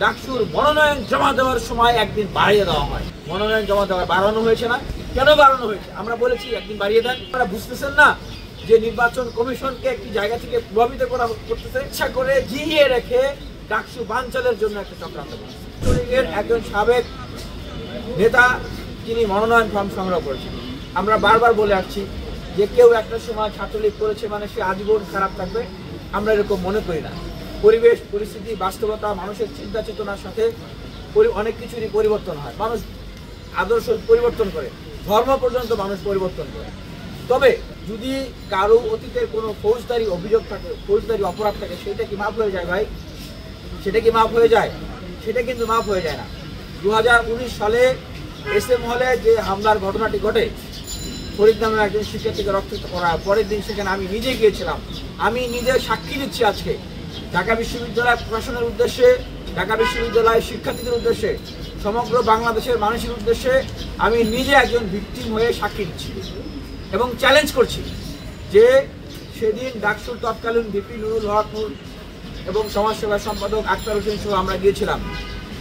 ডাকসুর মনোনয়ন জমা দেওয়ার সময় একদিন বাড়িয়ে দেওয়া হয়। মনোনয়ন জমা দেওয়া বাড়ানো হয়েছে না, কেন বাড়ানো হয়েছে আমরা বলেছি একদিন বাড়িয়ে দেন। আপনারা বুঝতেছেন না যে নির্বাচন কমিশনকে একটি জায়গা থেকে প্রভাবিত করতেছে, ইচ্ছা করে জিইয়ে রেখে ডাকসু বানচালের জন্য একটা চক্রান্ত করছে। ছাত্রলীগের একজন সাবেক নেতা তিনি মনোনয়ন ফর্ম সংগ্রহ করেছেন। আমরা বারবার বলে আসছি যে কেউ একটা সময় ছাত্রলীগ করেছে মানে সে আজীবন খারাপ থাকবে, আমরা এরকম মনে করি না। পরিবেশ, পরিস্থিতি, বাস্তবতা, মানুষের চিন্তা চেতনার সাথে অনেক কিছুরই পরিবর্তন হয়। মানুষ আদর্শ পরিবর্তন করে, ধর্ম পর্যন্ত মানুষ পরিবর্তন করে। তবে যদি কারো অতীতের কোনো ফৌজদারি অভিযোগ থাকে, ফৌজদারি অপরাধ থাকে, সেটা কি মাফ হয়ে যায় ভাই? সেটা কি মাফ হয়ে যায়? সেটা কিন্তু মাফ হয়ে যায় না। 2019 সালে SM হলে যে হামলার ঘটনাটি ঘটে, ফরিদ নামের একজন শিক্ষার্থীকে রক্ষিত করা, পরের দিন সেখানে আমি নিজে গিয়েছিলাম। আমি নিজে সাক্ষী দিচ্ছি আজকে ঢাকা বিশ্ববিদ্যালয় প্রশাসনের উদ্দেশ্যে, ঢাকা বিশ্ববিদ্যালয়ের শিক্ষার্থীদের উদ্দেশ্যে, সমগ্র বাংলাদেশের মানুষের উদ্দেশ্যে আমি নিজে একজন ভিকটিম হয়ে সাক্ষী দিচ্ছি এবং চ্যালেঞ্জ করছি যে সেদিন ডাকসুর তৎকালীন VP নুরুল হক নূর এবং সমাজসেবা সম্পাদক আক্তার হোসেন সহ আমরা গিয়েছিলাম।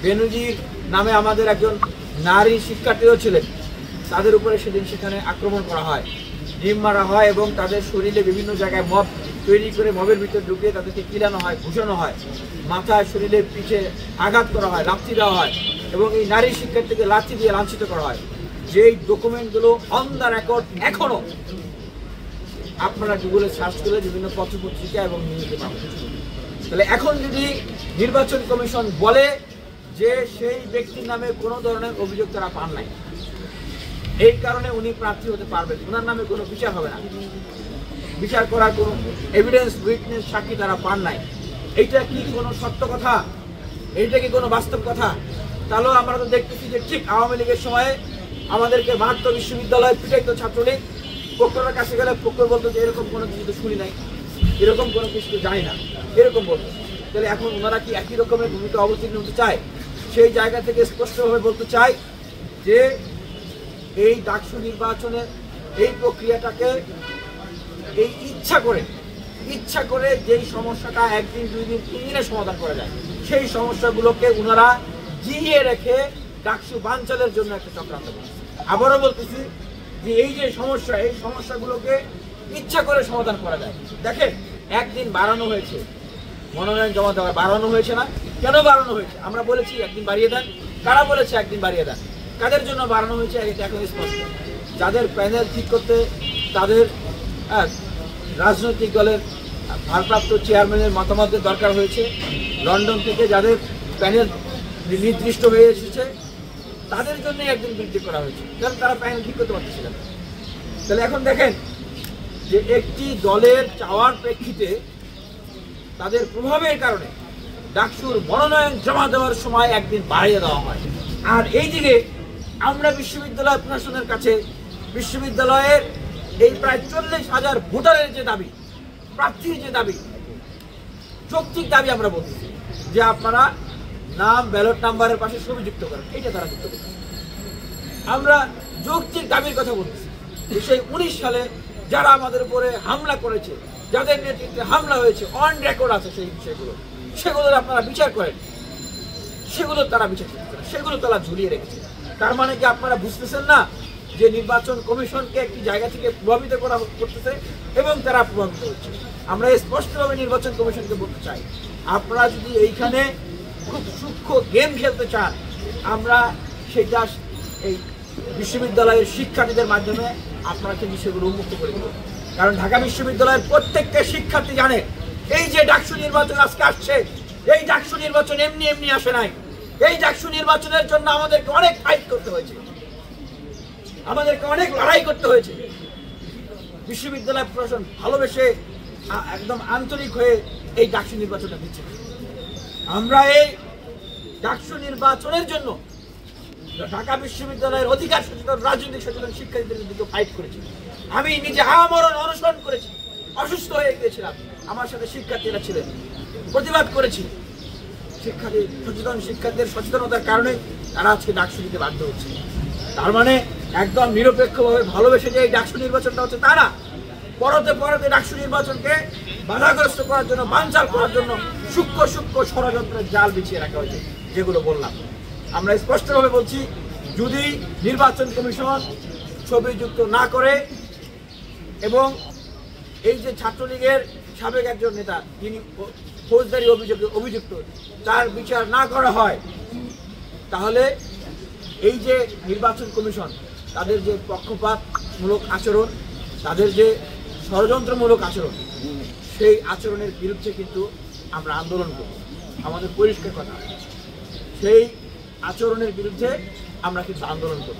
বেনজির নামে আমাদের একজন নারী শিক্ষার্থীও ছিলেন, তাদের উপরে সেদিন সেখানে আক্রমণ করা হয়, ডিম মারা হয় এবং তাদের শরীরে বিভিন্ন জায়গায় মব তৈরি করে মবের ভিতরে ঢুকিয়ে তাদেরকে কিলানো হয়, ঘুষানো হয়, মাথায় শরীরে পিঠে আঘাত করা হয়, লাথি দেওয়া হয় এবং এই নারী শিক্ষার্থীকে লাথি দিয়ে লাঞ্ছিত করা হয়। যেই ডকুমেন্টগুলো অন দ্য রেকর্ড এখনো আপনারা গুগলে সার্চ করে বিভিন্ন পত্রপত্রিকা এবং নিউজে পাবেন। তাহলে এখন যদি নির্বাচন কমিশন বলে যে সেই ব্যক্তির নামে কোনো ধরনের অভিযোগ তারা পান নাই, এই কারণে উনি প্রার্থী হতে পারবেন, ওনার নামে কোনো বিচার হবে না, বিচার করার কোনো এভিডেন্স, উইটনেস, সাক্ষী তারা পান নাই, এইটা কি কোনো সত্য কথা? এইটা কি কোনো বাস্তব কথা? তাহলেও আমরা তো দেখতেছি যে ঠিক আওয়ামী লীগের সময়ে আমাদেরকে মাহাত্ম বিশ্ববিদ্যালয়ে পিটাইতো ছাত্রলীগ, প্রক্টরের কাছে গেলে প্রক্টর বলতো যে এরকম কোনো কিছু তো শুনি নাই, এরকম কোনো কিছু তো জানি না, এরকম বলতো। তাহলে এখন ওনারা কি একই রকমের ভূমিকা অবতীর্ণ হতে চায়? সেই জায়গা থেকে স্পষ্টভাবে বলতে চাই যে এই ডাকসু নির্বাচনের এই প্রক্রিয়াটাকে এই ইচ্ছা করে যেই সমস্যাটা একদিন, 2 দিন, 3 দিনে সমাধান করা যায়, সেই সমস্যাগুলোকে ওনারা জিইয়ে রেখে ডাকসু বানচালের জন্য একটা চক্রান্ত করছে। আবারও বলতেছি যে এই যে সমস্যা, এই সমস্যাগুলোকে ইচ্ছা করে সমাধান করা যায়। দেখেন একদিন বাড়ানো হয়েছে, মনোনয়ন জমা দেওয়া বাড়ানো হয়েছে না, কেন বাড়ানো হয়েছে আমরা বলেছি একদিন বাড়িয়ে দেন। কারা বলেছে একদিন বাড়িয়ে দেন? কাদের জন্য বাড়ানো হয়েছে এটা এখন স্পষ্ট। যাদের প্যানেল ঠিক করতে তাদের রাজনৈতিক দলের ভারপ্রাপ্ত চেয়ারম্যানের মতামতের দরকার হয়েছে, লন্ডন থেকে যাদের প্যানেল নির্দিষ্ট হয়ে এসেছে তাদের জন্য একদিন বৃদ্ধি করা হয়েছে, কারণ তারা প্যানেল ঠিক করতে পারতেছিলেন। তাহলে এখন দেখেন যে একটি দলের চাওয়ার প্রেক্ষিতে তাদের প্রভাবের কারণে ডাকসুর মনোনয়ন জমা দেওয়ার সময় একদিন বাড়িয়ে দেওয়া হয়। আর এই দিকে আমরা বিশ্ববিদ্যালয় প্রশাসনের কাছে বিশ্ববিদ্যালয়ের এই প্রায় 40,000 ভোটারের যে দাবি, প্রার্থীর যে দাবি, যৌক্তিক দাবি আমরা বলতেছি যে আপনারা নাম ব্যালট নাম্বারের পাশে ছবি যুক্ত করেন, এইটা তারা যুক্ত করছে। আমরা যৌক্তিক দাবির কথা বলতেছি যে সেই 19 সালে যারা আমাদের উপরে হামলা করেছে, যাদের নেতৃত্বে হামলা হয়েছে, অন রেকর্ড আছে সেই বিষয়গুলো, সেগুলোর আপনারা বিচার করেন। সেগুলো তারা বিচার করতে, সেগুলো তারা ঝুলিয়ে রেখেছে। তার মানে কি আপনারা বুঝতেছেন না যে নির্বাচন কমিশনকে একটি জায়গা থেকে প্রভাবিত করতেছে এবং তারা প্রভাবিত হচ্ছে? আমরা স্পষ্টভাবে নির্বাচন কমিশনকে বলতে চাই, আপনারা যদি এইখানে খুব সূক্ষ্ম গেম খেলতে চান, আমরা সেটা এই বিশ্ববিদ্যালয়ের শিক্ষার্থীদের মাধ্যমে আপনারা কিন্তু সেগুলো উন্মুক্ত করে দেবেন। কারণ ঢাকা বিশ্ববিদ্যালয়ের প্রত্যেকটা শিক্ষার্থী জানে এই যে ডাকসু নির্বাচন আজকে আসছে, এই ডাকসু নির্বাচন এমনি এমনি আসে নাই। এই ডাকসু নির্বাচনের জন্য আমাদেরকে অনেক ফাইট করতে হয়েছে, আমাদেরকে অনেক লড়াই করতে হয়েছে। বিশ্ববিদ্যালয় প্রশাসন ভালোবেসে একদম আন্তরিক হয়ে এই ডাকসু নির্বাচনটা দিচ্ছে। আমরা এই ডাকসু নির্বাচনের জন্য ঢাকা বিশ্ববিদ্যালয়ের অধিকার সচেতন, রাজনৈতিক সচেতন শিক্ষার্থীদের দিকে ফাইট করেছি। আমি নিজে আমরণ অনশন করেছি, অসুস্থ হয়ে গিয়েছিলাম, আমার সাথে শিক্ষার্থীরা ছিলেন, প্রতিবাদ করেছি। শিক্ষার্থীদের সচেতনতার কারণে তারা আজকে ডাকসু দিতে বাধ্য হচ্ছে। তার মানে একদম নিরপেক্ষভাবে ভালোবেসে যে এই ডাকসু নির্বাচনটা হচ্ছে তারা পরতে ডাকসু নির্বাচনকে বাধাগ্রস্ত করার জন্য, বানচাল করার জন্য সূক্ষ্ম সূক্ষ্ম ষড়যন্ত্রের জাল বিছিয়ে রাখা হয়েছে, যেগুলো বললাম। আমরা স্পষ্টভাবে বলছি, যদি নির্বাচন কমিশন ছবি যুক্ত না করে এবং এই যে ছাত্রলীগের সাবেক একজন নেতা যিনি ফৌজদারি অভিযোগে অভিযুক্ত, তার বিচার না করা হয়, তাহলে এই যে নির্বাচন কমিশন তাদের যে পক্ষপাতমূলক আচরণ, তাদের যে ষড়যন্ত্রমূলক আচরণ, সেই আচরণের বিরুদ্ধে কিন্তু আমরা আন্দোলন করব। আমাদের পরিষ্কার কথা, সেই আচরণের বিরুদ্ধে আমরা কিন্তু আন্দোলন করব।